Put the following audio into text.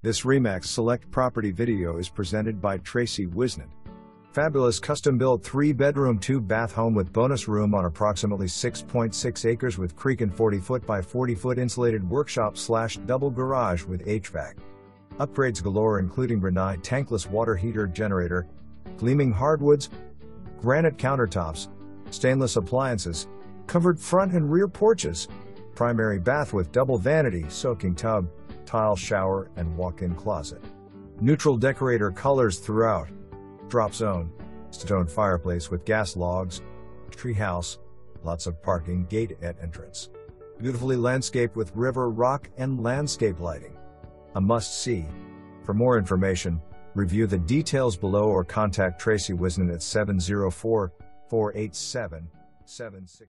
This Remax Select Property video is presented by Tracy Whisnant. Fabulous custom-built 3-bedroom 2-bath home with bonus room on approximately 6.6 acres with creek and 40-foot by 40-foot insulated workshop/double garage with HVAC. Upgrades galore including Rinnai tankless water heater generator, gleaming hardwoods, granite countertops, stainless appliances, covered front and rear porches, primary bath with double vanity soaking tub, tile shower and walk-in closet. Neutral decorator colors throughout. Drop zone, stone fireplace with gas logs, treehouse, lots of parking gate at entrance. Beautifully landscaped with river, rock and landscape lighting. A must-see. For more information, review the details below or contact Tracy Whisnant at 704-487-76.